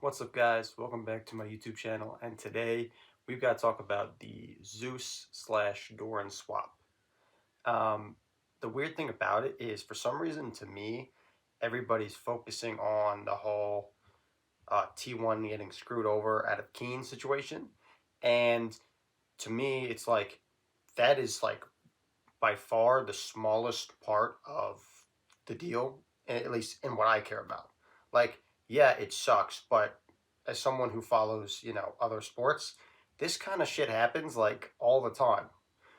What's up, guys? Welcome back to my YouTube channel, and today we've got to talk about the Zeus slash Doran swap. Um, the weird thing about it is, for some reason, to me, everybody's focusing on the whole T1 getting screwed over out of Keen situation, and to me, it's like that is like by far the smallest part of the deal, at least in what I care about. Like, yeah, it sucks, but as someone who follows, other sports, this kind of shit happens like all the time.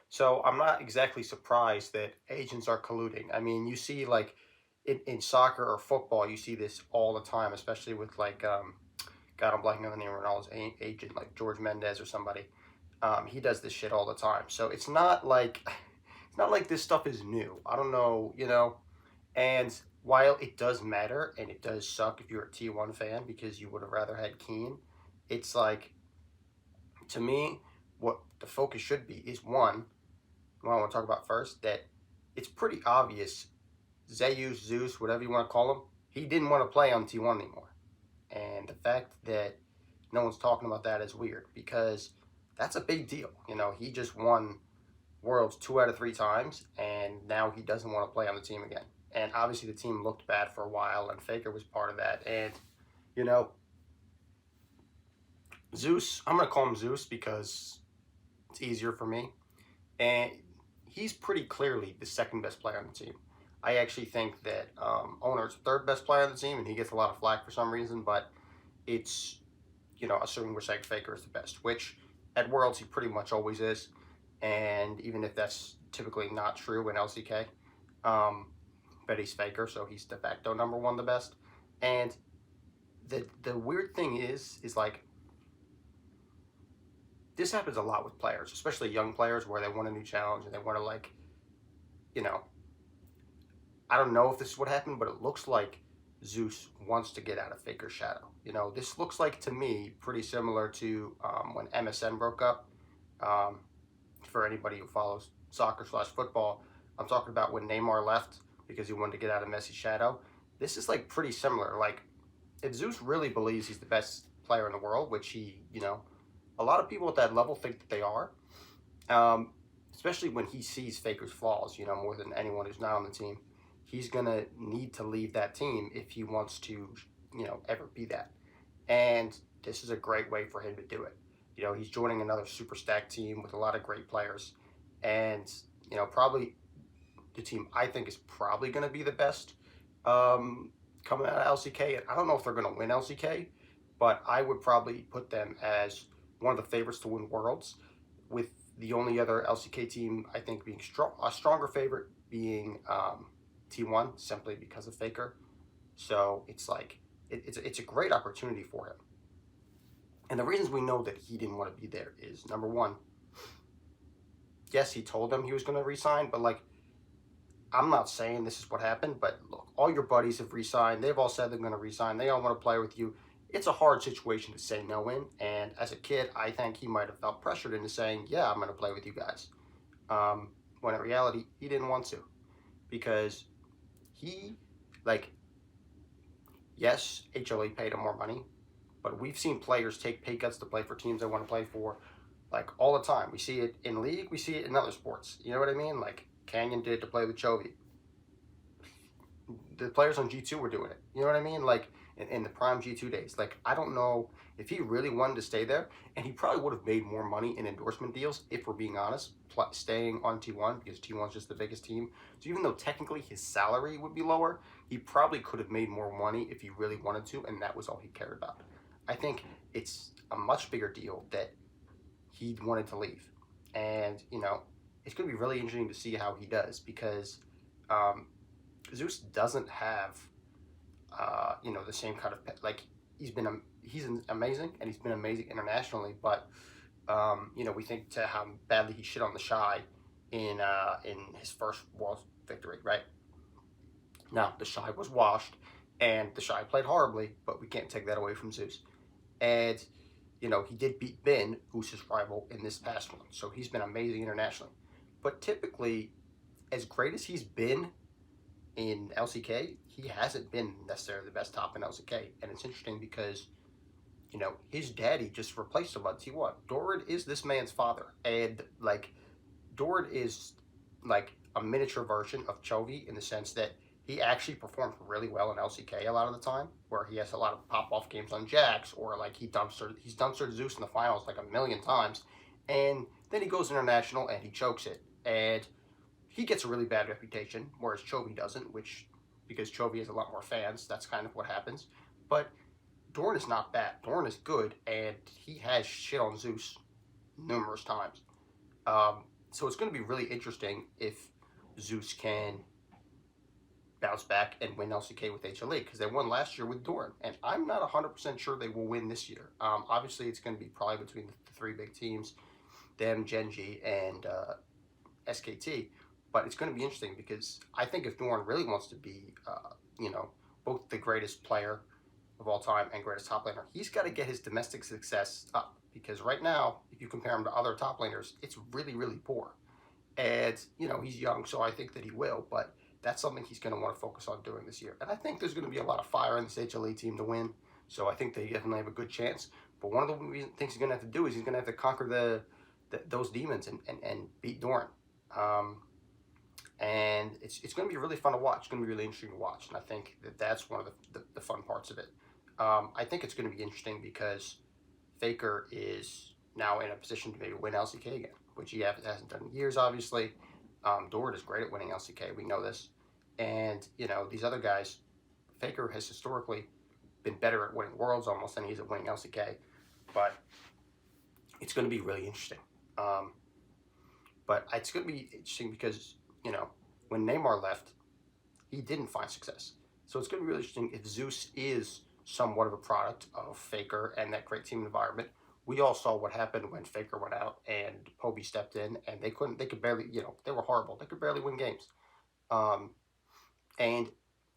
So I'm not exactly surprised that agents are colluding. I mean, you see like in soccer or football, you see this all the time, especially with like God, I'm blanking on the name of Ronaldo's agent, like George Mendez or somebody. He does this shit all the time. So it's not like this stuff is new. I don't know, And while it does matter and it does suck if you're a T1 fan because you would have rather had Keen, it's like, to me, what the focus should be is one, what I want to talk about first, that it's pretty obvious Zeus, whatever you want to call him, he didn't want to play on T1 anymore. And the fact that no one's talking about that is weird because that's a big deal. He just won Worlds 2 out of 3 times, and now he doesn't want to play on the team again. And obviously, the team looked bad for a while, and Faker was part of that. And you know, Zeus, I'm gonna call him Zeus because it's easier for me, and he's pretty clearly the second best player on the team. I actually think that Owner's third best player on the team, and he gets a lot of flack for some reason, but it's assuming we're saying Faker is the best, which at Worlds he pretty much always is. And even if that's typically not true in LCK, um, but he's Faker, so he's de facto number one, the best. And the weird thing is like this happens a lot with players, especially young players, where they want a new challenge and they want to you know, I don't know if this is what happened, but it looks like Zeus wants to get out of Faker's shadow. This looks like to me pretty similar to when MSN broke up. Um, for anybody who follows soccer/football, I'm talking about when Neymar left because he wanted to get out of Messi's shadow. This is like pretty similar. Like, if Zeus really believes he's the best player in the world, which a lot of people at that level think that they are, um, especially when he sees Faker's flaws, more than anyone who's not on the team, he's gonna need to leave that team if he wants to, ever be that. And this is a great way for him to do it. He's joining another super stacked team with a lot of great players, and probably the team I think is probably going to be the best coming out of LCK. And I don't know if they're going to win LCK, but I would probably put them as one of the favorites to win Worlds, with the only other LCK team I think being a stronger favorite being T1, simply because of Faker. So it's like it's a great opportunity for him. And the reasons we know that he didn't want to be there is, number one, yes, he told them he was going to resign, but like, I'm not saying this is what happened, but look, all your buddies have resigned. They've all said they're going to resign. They all want to play with you. It's a hard situation to say no in. And as a kid, I think he might have felt pressured into saying, yeah, I'm going to play with you guys. When in reality, he didn't want to, because he, like, yes, HLE paid him more money, but we've seen players take pay cuts to play for teams they want to play for, like, all the time. We see it in League. We see it in other sports. You know what I mean? Like, Canyon did to play with Chovy. The players on G2 were doing it. You know what I mean? Like, in the prime G2 days. Like, I don't know if he really wanted to stay there, and he probably would have made more money in endorsement deals, if we're being honest, staying on T1, because T1's just the biggest team. So even though technically his salary would be lower, he probably could have made more money if he really wanted to, and that was all he cared about. I think it's a much bigger deal that he wanted to leave. And, it's going to be really interesting to see how he does, because Zeus doesn't have, the same kind of, like, he's amazing, and he's been amazing internationally, but, we think to how badly he shit on the Shy in his first World victory, right? Now, the Shy was washed, and the Shy played horribly, but we can't take that away from Zeus. And, he did beat Ben, who's his rival, in this past one. So he's been amazing internationally. But typically, as great as he's been in LCK, he hasn't been necessarily the best top in LCK. And it's interesting because you know, his daddy just replaced him on T1. Doran is this man's father, and like Doran is like a miniature version of Chovy in the sense that he actually performs really well in LCK a lot of the time, where he has a lot of pop off games on Jax, or like he's dumpstered Zeus in the finals like a million times, and then he goes international and he chokes it, and he gets a really bad reputation, whereas Chovy doesn't, which because Chovy has a lot more fans, that's kind of what happens. But Doran is not bad. Doran is good, and he has shit on Zeus numerous times. So it's going to be really interesting if Zeus can bounce back and win LCK with HLE, because they won last year with Doran, and I'm not 100% sure they will win this year. Obviously, it's going to be probably between the three big teams, them, Genji, and SKT. But it's going to be interesting because I think if Doran really wants to be, you know, both the greatest player of all time and greatest top laner, he's got to get his domestic success up. Because right now, if you compare him to other top laners, it's really, really poor. And, you know, he's young, so I think that he will. But that's something he's going to want to focus on doing this year. And I think there's going to be a lot of fire in this HLE team to win. So I think they definitely have a good chance. But one of the things he's going to have to do is he's going to have to conquer those demons and beat Doran. And it's going to be really fun to watch. It's going to be really interesting to watch. And I think that's one of the fun parts of it. I think it's going to be interesting because Faker is now in a position to maybe win LCK again, which he hasn't done in years, obviously. Doran is great at winning LCK. We know this. And, you know, these other guys, Faker has historically been better at winning Worlds almost than he is at winning LCK. But it's going to be really interesting. But it's going to be interesting because, you know, when Neymar left, he didn't find success. So it's going to be really interesting if Zeus is somewhat of a product of Faker and that great team environment. We all saw what happened when Faker went out and Poby stepped in, and they could barely, you know, they were horrible. They could barely win games. And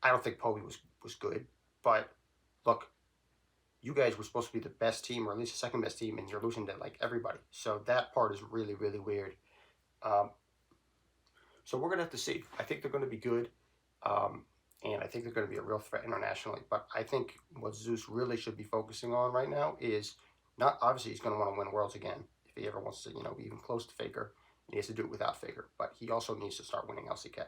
I don't think Poby was good, but look, you guys were supposed to be the best team, or at least the second best team, and you're losing to like everybody. So that part is really, really weird. So we're going to have to see. I think they're going to be good. And I think they're going to be a real threat internationally. But I think what Zeus really should be focusing on right now is not, obviously he's going to want to win Worlds again if he ever wants to, you know, be even close to Faker. He has to do it without Faker. But he also needs to start winning LCK.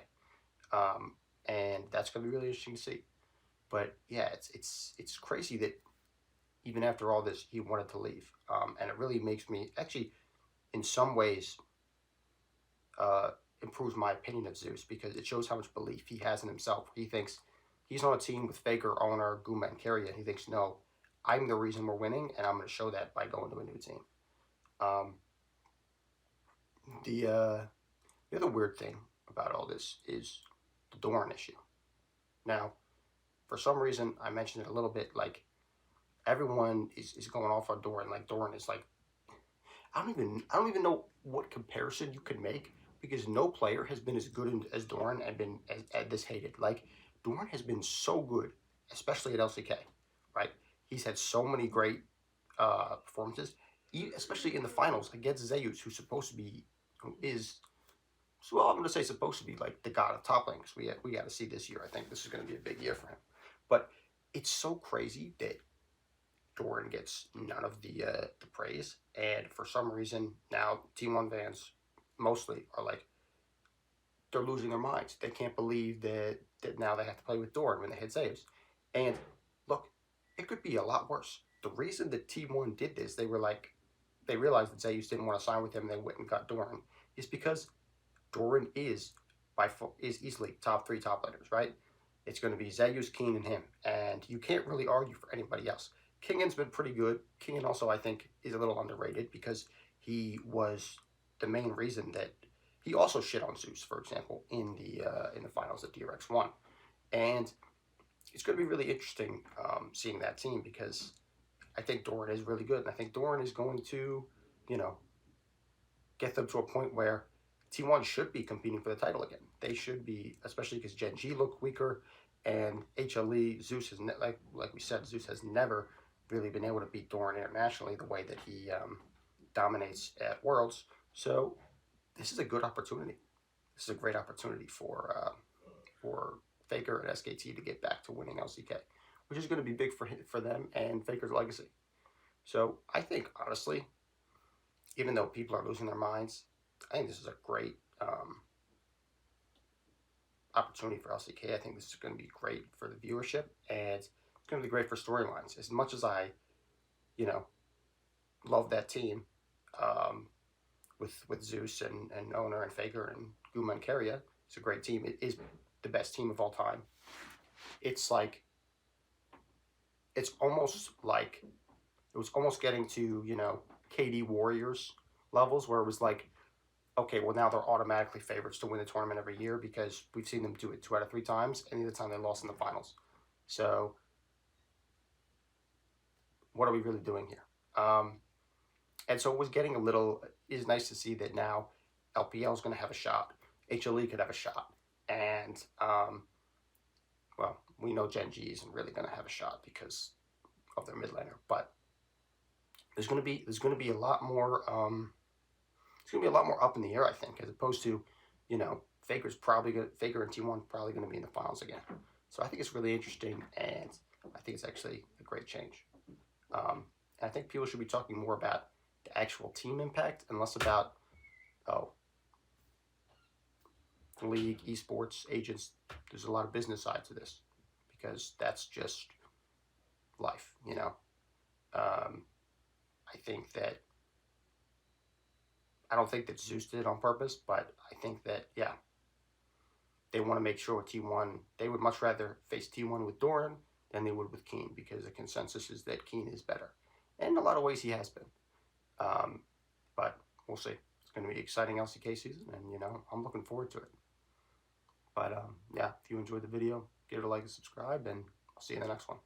And that's going to be really interesting to see. But yeah, it's crazy that even after all this, he wanted to leave. And it really makes me, actually, in some ways, improves my opinion of Zeus, because it shows how much belief he has in himself. He thinks he's on a team with Faker, Owner, Guma, and Carrier, and he thinks, no, I'm the reason we're winning, and I'm going to show that by going to a new team. The other weird thing about all this is the Doran issue. Now, for some reason, I mentioned it a little bit, like, everyone is going off on Doran. Like, Doran is like, I don't even know what comparison you could make, because no player has been as good as Doran and been as this hated. Like, Doran has been so good, especially at LCK, right? He's had so many great performances, especially in the finals against Zeus, who's supposed to be, well, I'm going to say supposed to be like the god of top lane, because we got to see this year. I think this is going to be a big year for him. But it's so crazy that Doran gets none of the praise, and for some reason now T1 fans mostly are like, they're losing their minds. They can't believe that now they have to play with Doran when they hit Zeus. And look, it could be a lot worse. The reason that T1 did this, they realized that Zeus didn't want to sign with him, and they went and got Doran, is because Doran is easily top 3 top laners, right? It's going to be Zeus, Keen, and him, and you can't really argue for anybody else. Kingan's been pretty good. Kingan also, I think, is a little underrated, because he was the main reason that he also shit on Zeus, for example, in the finals that DRX won. And it's going to be really interesting seeing that team, because I think Doran is really good, and I think Doran is going to, you know, get them to a point where T1 should be competing for the title again. They should be, especially because Genji looked weaker, and HLE, Zeus has, like we said, Zeus has never really been able to beat Doran internationally the way that he dominates at Worlds. So this is a good opportunity. This is a great opportunity for Faker and SKT to get back to winning LCK, which is going to be big for them and Faker's legacy. So I think, honestly, even though people are losing their minds, I think this is a great opportunity for LCK. I think this is going to be great for the viewership, and it's going to be great for storylines. As much as I, you know, love that team with Zeus and Owner and Faker and Guma and Keria, it's a great team. It is the best team of all time. It's like, it's almost like, it was almost getting to, KD Warriors levels where it was like, okay, well, now they're automatically favorites to win the tournament every year because we've seen them do it 2 out of 3 times, and the other time they lost in the finals. So, what are we really doing here? And so it was getting a little. It's nice to see that now LPL is going to have a shot. HLE could have a shot, and well, we know Gen G isn't really going to have a shot because of their mid laner, but there's going to be a lot more. It's going to be a lot more up in the air, I think, as opposed to, Faker and T1 probably going to be in the finals again. So I think it's really interesting, and I think it's actually a great change. I think people should be talking more about the actual team impact and less about, the league, esports, agents. There's a lot of business side to this because that's just life, I think that I don't think that Zeus did it on purpose, but I think that, yeah, they want to make sure with T1, they would much rather face T1 with Doran than they would with Keen because the consensus is that Keen is better. And in a lot of ways, he has been. But we'll see. It's going to be an exciting LCK season, and, I'm looking forward to it. But, yeah, if you enjoyed the video, give it a like and subscribe, and I'll see you in the next one.